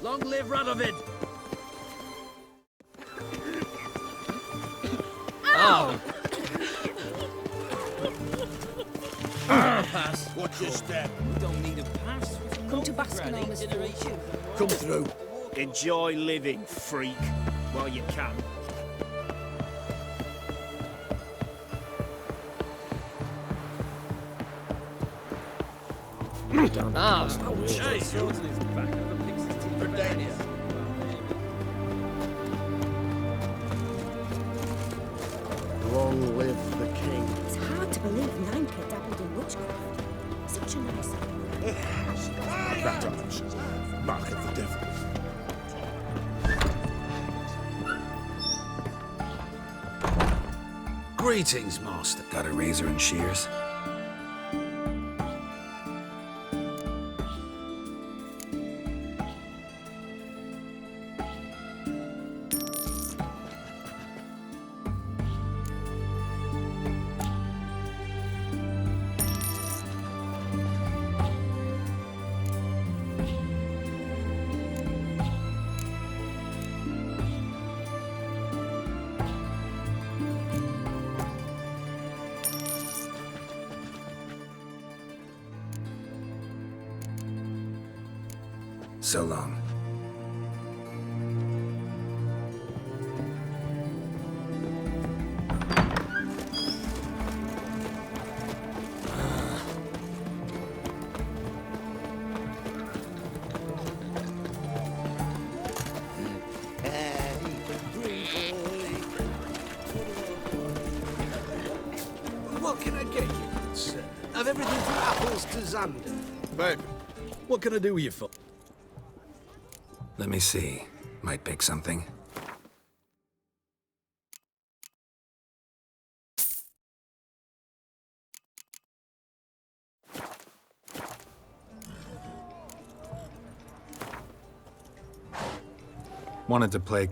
Long live Radovid! Oh! Pass. Watch your step. We don't need a pass. Come to Baskin-Armor's fortune. Come through. Enjoy living, freak, while you can. Hey, swords in his back. Never picks his teeth for danger. Long live the king. It's hard to believe Nanka dabbled in witchcraft. Such a nice... That answers. Mark of the devil. Greetings, master. Got a razor and shears? So long. What can I get you, good sir? Of everything from apples to Xander. Babe, what can I do with you for? Let me see. Might pick something. Wanted to play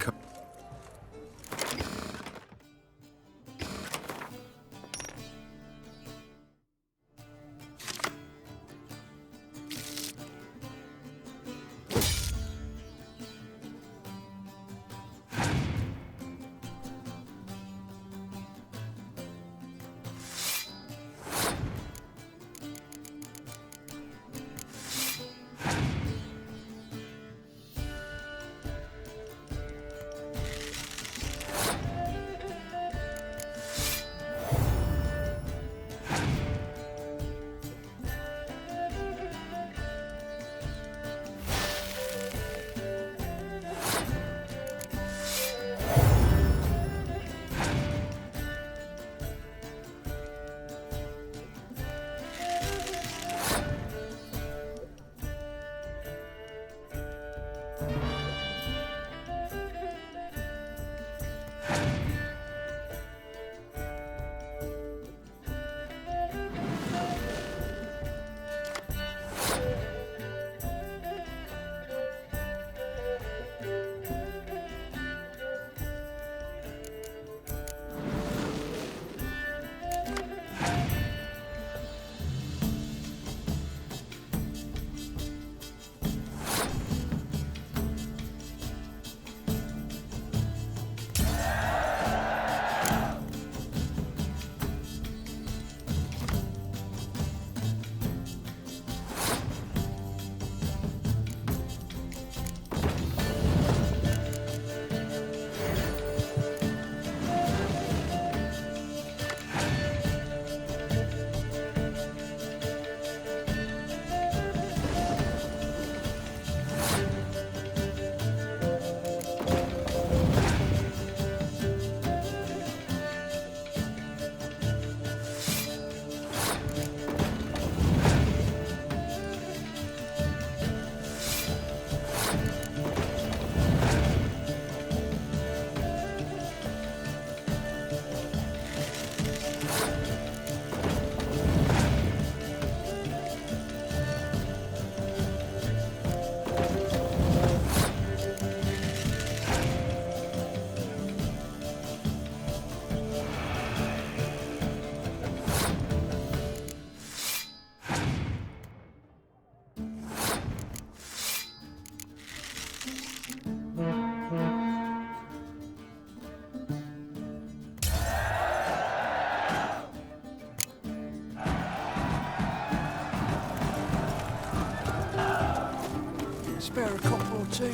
spare a copper or two?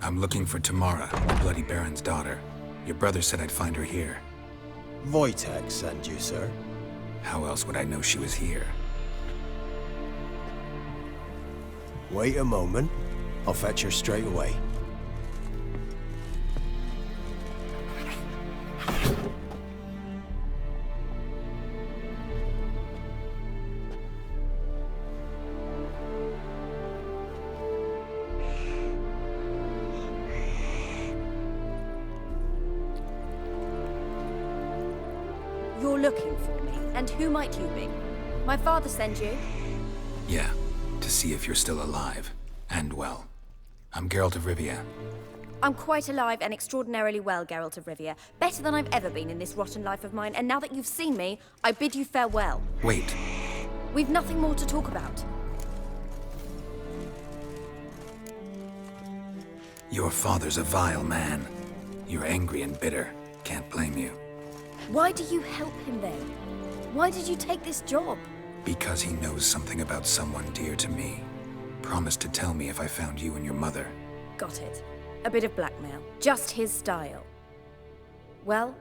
I'm looking for Tamara, the Bloody Baron's daughter. Your brother said I'd find her here. Wojtek sent you, sir. How else would I know she was here? Wait a moment. I'll fetch her straight away. You're looking for me, and who might you be? My father sent you? Yeah, to see if you're still alive. And well. I'm Geralt of Rivia. I'm quite alive and extraordinarily well, Geralt of Rivia. Better than I've ever been in this rotten life of mine, and now that you've seen me, I bid you farewell. Wait. We've nothing more to talk about. Your father's a vile man. You're angry and bitter. Can't blame you. Why do you help him then? Why did you take this job? Because he knows something about someone dear to me. Promised to tell me if I found you and your mother. Got it. A bit of blackmail. Just his style. Well,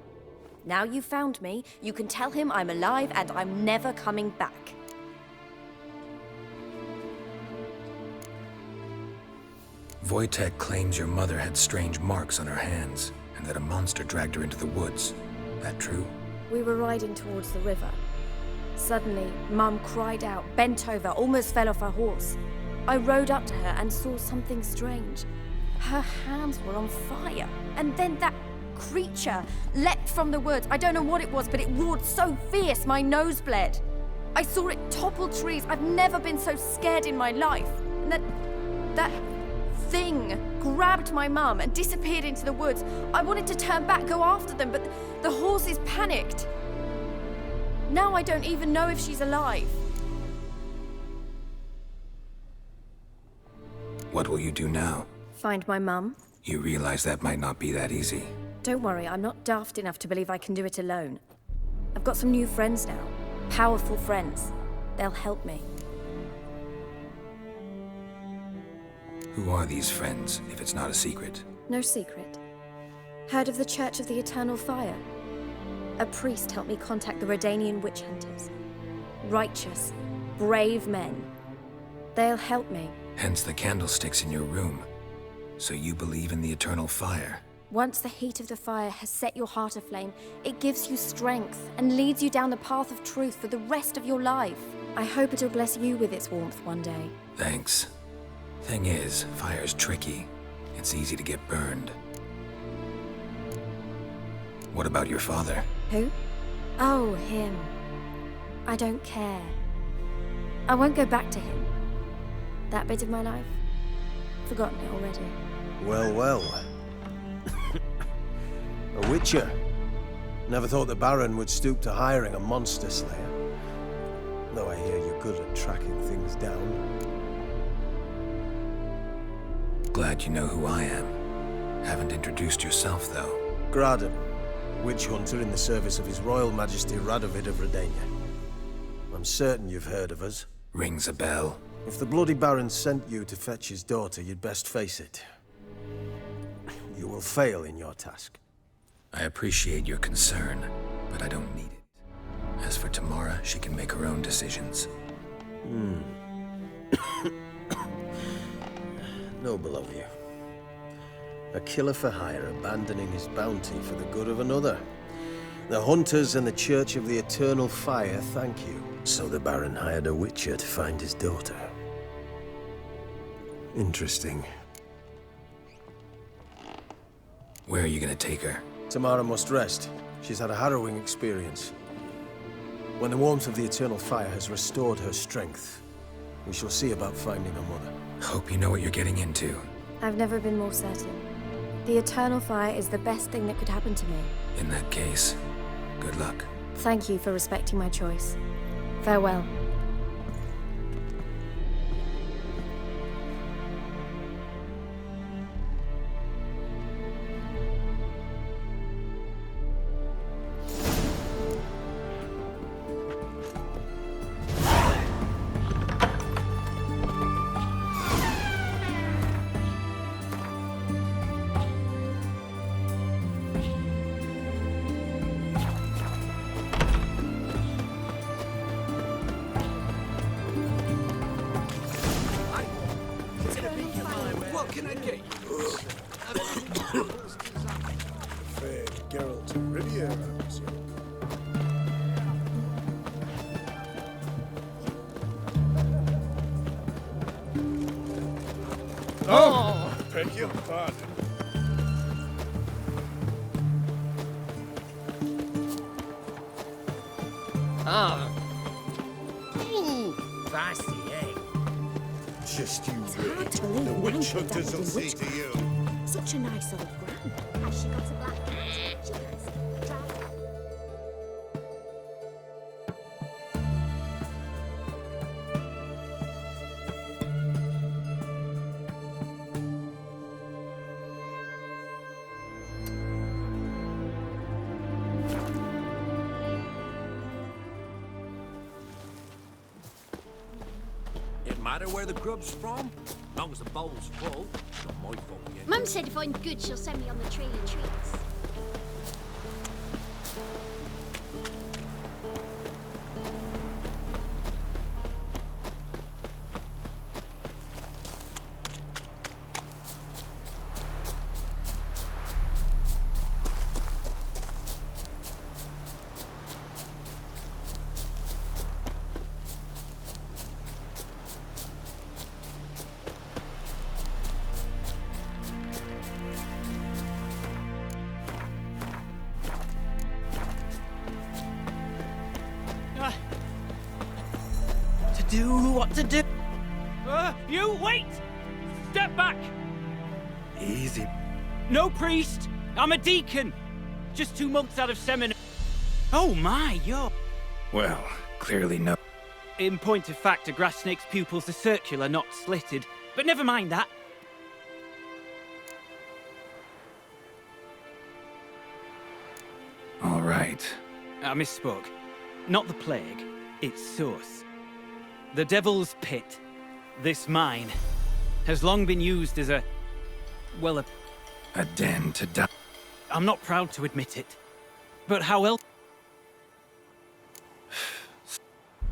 now you've found me, you can tell him I'm alive and I'm never coming back. Wojtek claims your mother had strange marks on her hands, and that a monster dragged her into the woods. That true? We were riding towards the river. Suddenly, Mum cried out, bent over, almost fell off her horse. I rode up to her and saw something strange. Her hands were on fire. And then that creature leapt from the woods. I don't know what it was, but it roared so fierce my nose bled. I saw it topple trees. I've never been so scared in my life. And that thing grabbed my mum and disappeared into the woods. I wanted to turn back, go after them, but the horses panicked. Now I don't even know if she's alive. What will you do now? Find my mum? You realize that might not be that easy. Don't worry, I'm not daft enough to believe I can do it alone. I've got some new friends now. Powerful friends. They'll help me. Who are these friends, if it's not a secret? No secret. Heard of the Church of the Eternal Fire? A priest helped me contact the Redanian witch hunters. Righteous, brave men. They'll help me. Hence the candlesticks in your room. So you believe in the eternal fire? Once the heat of the fire has set your heart aflame, it gives you strength and leads you down the path of truth for the rest of your life. I hope it'll bless you with its warmth one day. Thanks. Thing is, fire's tricky. It's easy to get burned. What about your father? Who? Oh, him. I don't care. I won't go back to him. That bit of my life? Forgotten it already. Well, well. A witcher. Never thought the Baron would stoop to hiring a monster slayer. Though I hear you're good at tracking things down. Glad you know who I am. Haven't introduced yourself, though. Graden, witch hunter in the service of His Royal Majesty Radovid of Redania. I'm certain you've heard of us. Rings a bell. If the Bloody Baron sent you to fetch his daughter, you'd best face it. You will fail in your task. I appreciate your concern, but I don't need it. As for Tamara, she can make her own decisions. Noble of you. A killer for hire abandoning his bounty for the good of another. The hunters and the Church of the Eternal Fire thank you. So the Baron hired a witcher to find his daughter. Interesting. Where are you gonna take her? Tamara must rest. She's had a harrowing experience. When the warmth of the Eternal Fire has restored her strength, we shall see about finding her mother. Hope you know what you're getting into. I've never been more certain. The Eternal Fire is the best thing that could happen to me. In that case, good luck. Thank you for respecting my choice. Farewell. can I get you? Of everything from apples to Xander. Fair Geralt of Riviera, monsieur. Oh, beg your pardon. Ah. Ooh, fancy, eh? Just you hard wait. to believe The Nine witch could hunters dabble will in see to you. Such a nice old gran. Has she got a black cat? She does. Drive. It matter where the grub's from? As long as the bowl's full, it's not my fault yet. Mum said if I'm good, she'll send me on the trail of treats. What to do? You wait! Step back! Easy. No priest! I'm a deacon! Just 2 months out of seminary. Oh my, you're... Well, clearly no. In point of fact, a grass snake's pupils are circular, not slitted. But never mind that. All right. I misspoke. Not the plague, its source. The Devil's Pit, this mine, has long been used as a... well, A den to die. I'm not proud to admit it. But how else...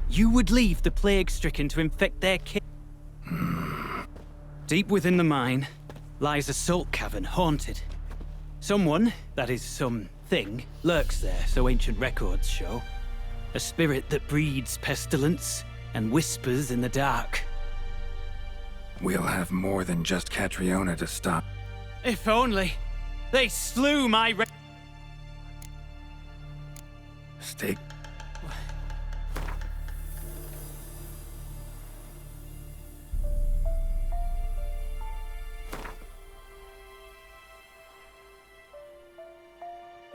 You would leave the plague-stricken to infect their kid. Deep within the mine lies a salt cavern haunted. Someone, that is something, lurks there, so ancient records show. A spirit that breeds pestilence and whispers in the dark. We'll have more than just Catriona to stop. If only they slew my Stay.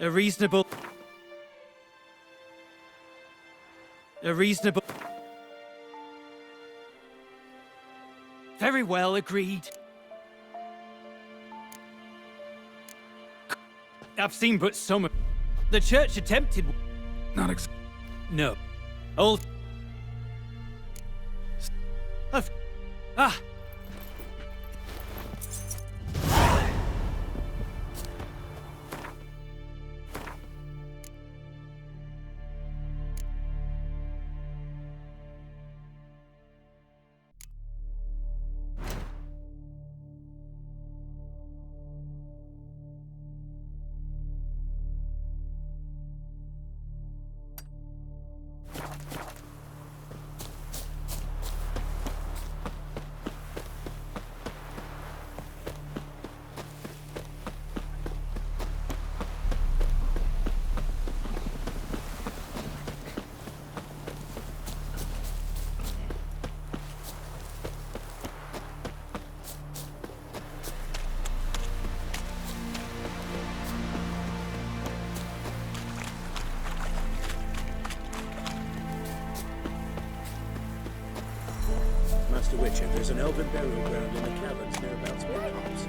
A reasonable... Very well, agreed. I've seen but some of... The church attempted... Not No. Old... Ah! Master Witcher, there's an elven burial ground in the caverns nearabouts where Pops.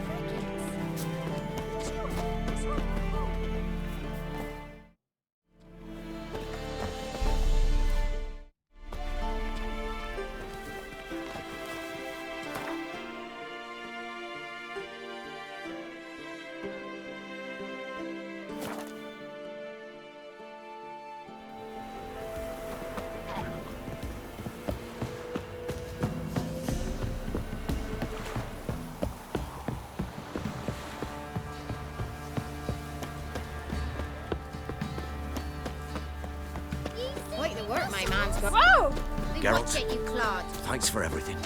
Whoa! Geralt. Watch it, you clod. Thanks for everything.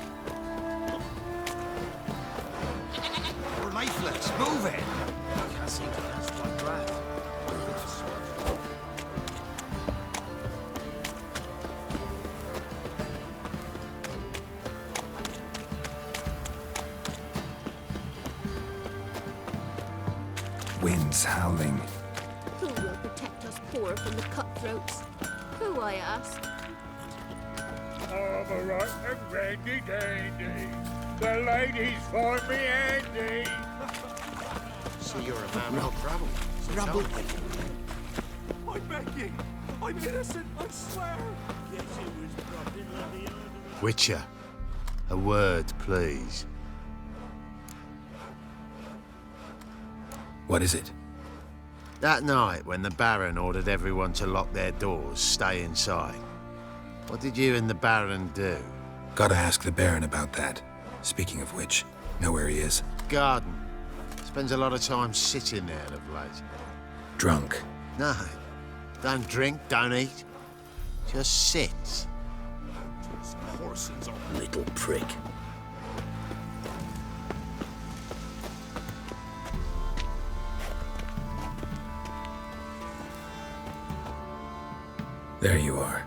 We're lifeless. Move it. I can't seem to catch my breath. Winds howling. Who will protect us poor from the cutthroats? Who, I ask? I'm a right and randy dandy. The ladies find me handy. So you're a man of trouble. Rumble. I'm begging. I'm innocent, I swear. Witcher, a word, please. What is it? That night when the Baron ordered everyone to lock their doors, stay inside, what did you and the Baron do? Gotta ask the Baron about that. Speaking of which, know where he is. Garden. Spends a lot of time sitting there of late. Drunk. No. Don't drink, don't eat. Just sits. Horses on little prick. There you are.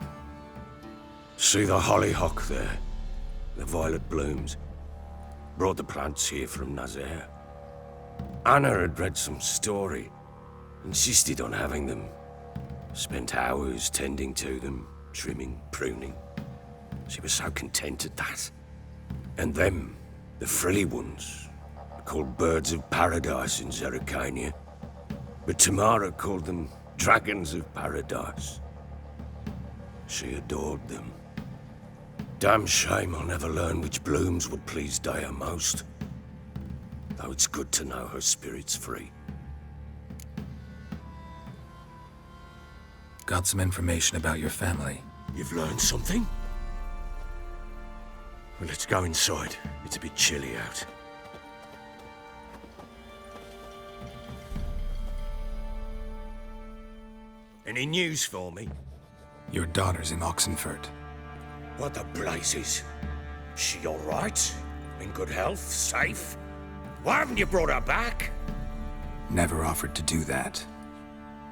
See the hollyhock there? The violet blooms. Brought the plants here from Nazaire. Anna had read some story. Insisted on having them. Spent hours tending to them, trimming, pruning. She was so content at that. And them, the frilly ones, are called birds of paradise in Zerrikania. But Tamara called them dragons of paradise. She adored them. Damn shame I'll never learn which blooms would please Daya most. Though it's good to know her spirit's free. Got some information about your family. You've learned something? Well, let's go inside. It's a bit chilly out. Any news for me? Your daughter's in Oxenfurt. What the blazes? She all right? In good health? Safe? Why haven't you brought her back? Never offered to do that.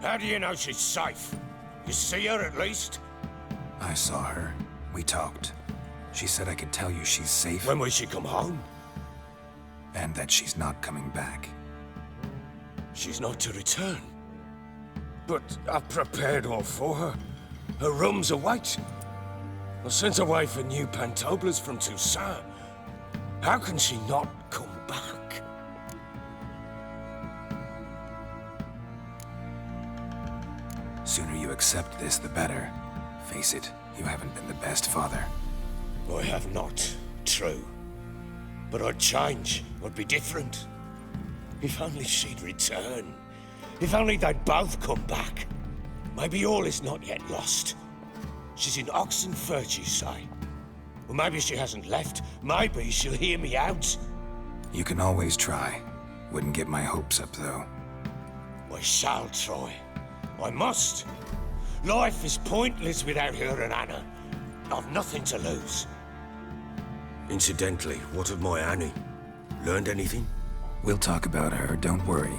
How do you know she's safe? You see her at least? I saw her. We talked. She said I could tell you she's safe. When will she come home? And that she's not coming back. She's not to return. But I've prepared all for her. Her rooms await. I sent away for new pantoblas from Toussaint. How can she not come back? Sooner you accept this, the better. Face it, you haven't been the best father. I have not, true. But I'd change, I'd be different. If only she'd return. If only they'd both come back. Maybe all is not yet lost. She's in Oxenfurt, you say? Well, maybe she hasn't left. Maybe she'll hear me out. You can always try. Wouldn't get my hopes up, though. I shall try. I must. Life is pointless without her and Anna. I've nothing to lose. Incidentally, what of my Annie? Learned anything? We'll talk about her, don't worry.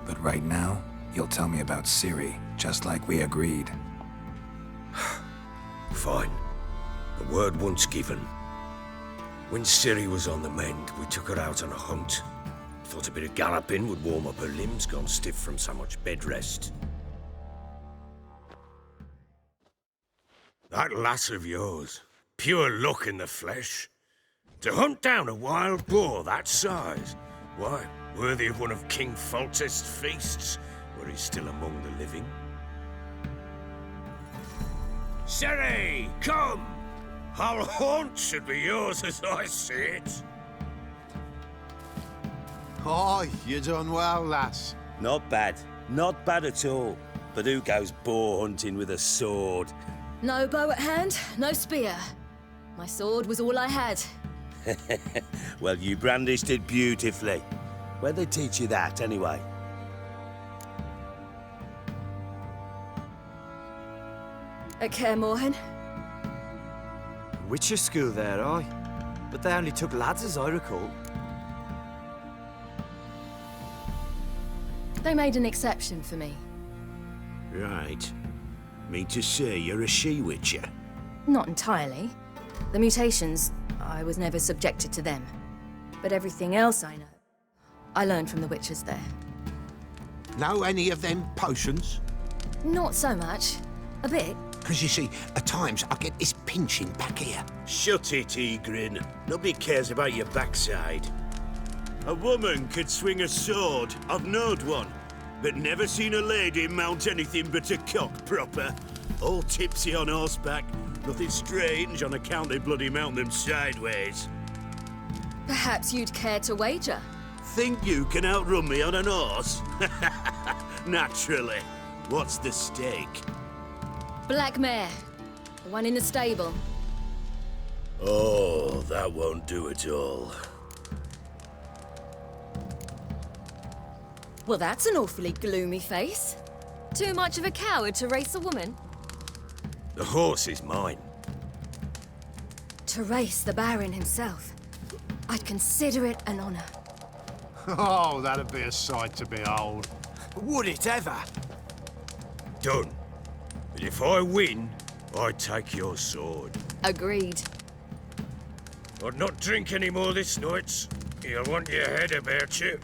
But right now, you'll tell me about Ciri, just like we agreed. Fine. A word once given. When Ciri was on the mend, we took her out on a hunt. Thought a bit of galloping would warm up her limbs, gone stiff from so much bed rest. That lass of yours, pure luck in the flesh. To hunt down a wild boar that size, why, worthy of one of King Foltest's feasts, where he's still among the living. Ciri, come! Whole haunt should be yours as I see it. Oh, you done well, lass. Not bad. Not bad at all. But who goes boar hunting with a sword? No bow at hand, no spear. My sword was all I had. Well, you brandished it beautifully. Where'd they teach you that, anyway? At Kaer Morhen. Witcher school there, aye. But they only took lads, as I recall. They made an exception for me. Right. Mean to say you're a she-witcher? Not entirely. The mutations, I was never subjected to them. But everything else I know, I learned from the witches there. Know any of them potions? Not so much. A bit. Because you see, at times I get this pinching back here. Shut it, Egrin. Nobody cares about your backside. A woman could swing a sword. I've knowed one. But never seen a lady mount anything but a cock proper. All tipsy on horseback. Nothing strange on account they bloody mount them sideways. Perhaps you'd care to wager? Think you can outrun me on an horse? Naturally. What's the stake? Black mare. The one in the stable. Oh, that won't do at all. Well, that's an awfully gloomy face. Too much of a coward to race a woman? The horse is mine. To race the Baron himself. I'd consider it an honor. Oh, that'd be a sight to behold. Would it ever? Done. But if I win, I take your sword. Agreed. I'd not drink any more this night. You'll want your head about you.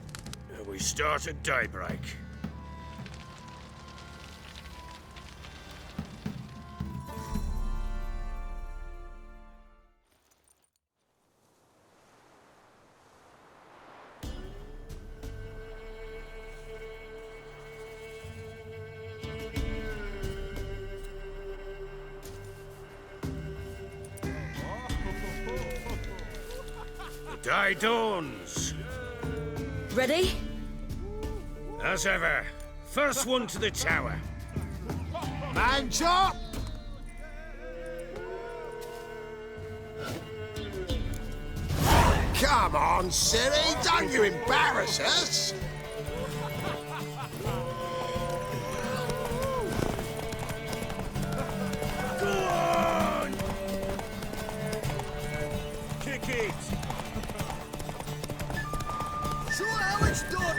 We start at daybreak. The day dawns. Ready? As ever, first one to the tower. Man's up! Come on, Ciri, don't you embarrass us! Go on! Kick it! Show how it's done!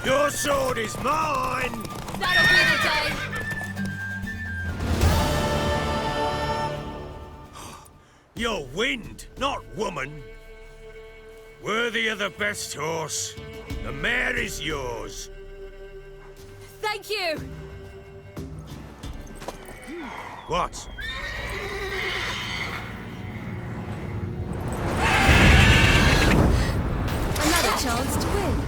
Your sword is mine! That'll be the day! You're wind, not woman. Worthy of the best horse. The mare is yours. Thank you! What? Another chance to win.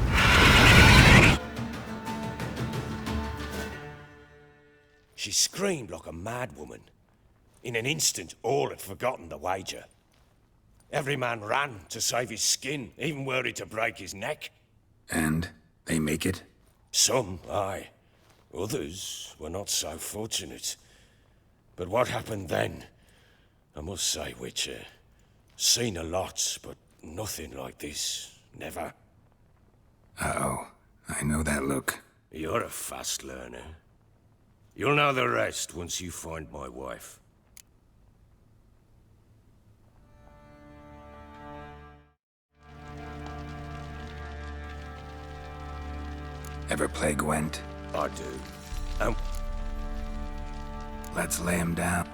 She screamed like a mad woman. In an instant, all had forgotten the wager. Every man ran to save his skin, even worried to break his neck. And they make it? Some, aye. Others were not so fortunate. But what happened then? I must say, Witcher, seen a lot, but nothing like this. Never. Uh-oh. I know that look. You're a fast learner. You'll know the rest once you find my wife. Ever play Gwent? I do. Let's lay him down.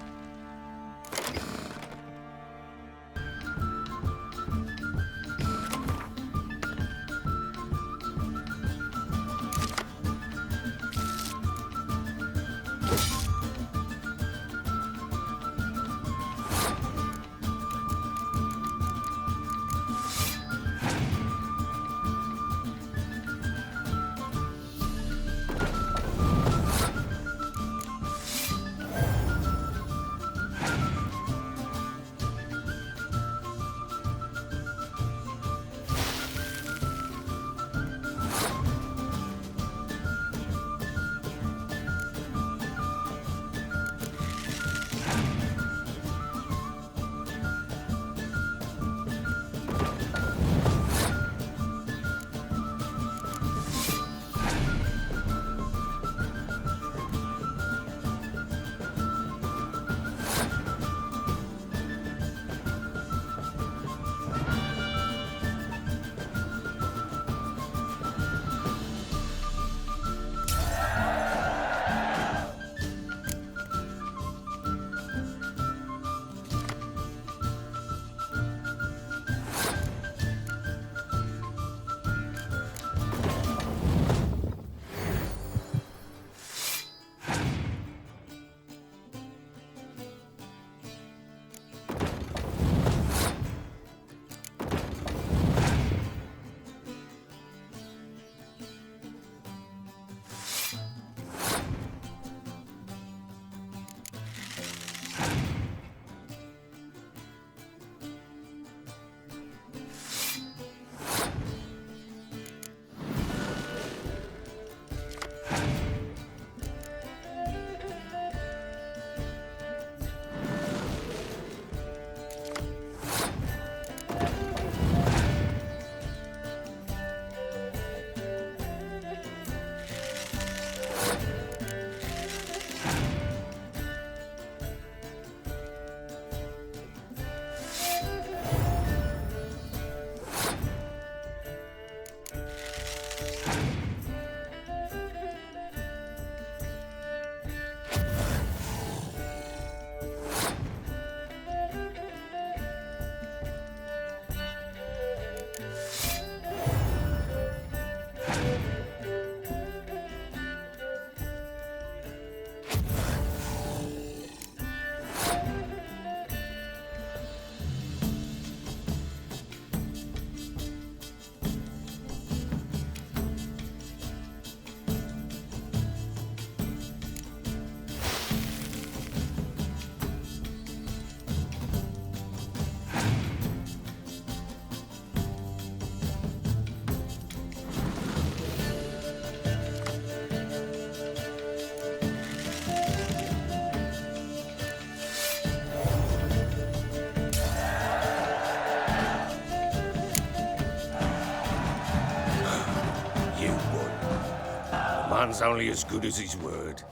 man's only as good as his word.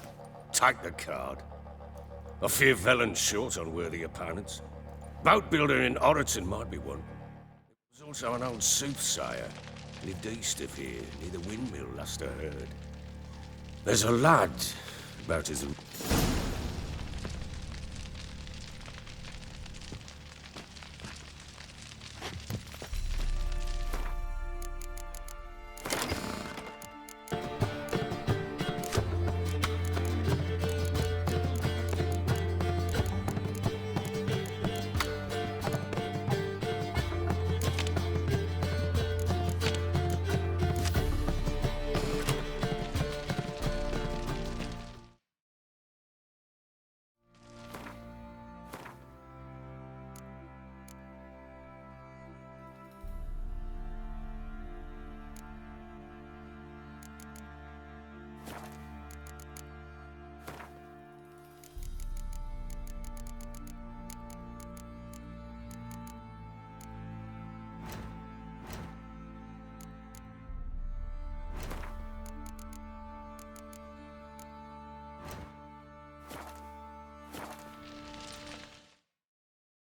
Take the card. I fear Velen's short on worthy opponents. Boat builder in Oroton might be one. There was also an old soothsayer. Lived east of here, near the windmill, last I heard. There's a lad about as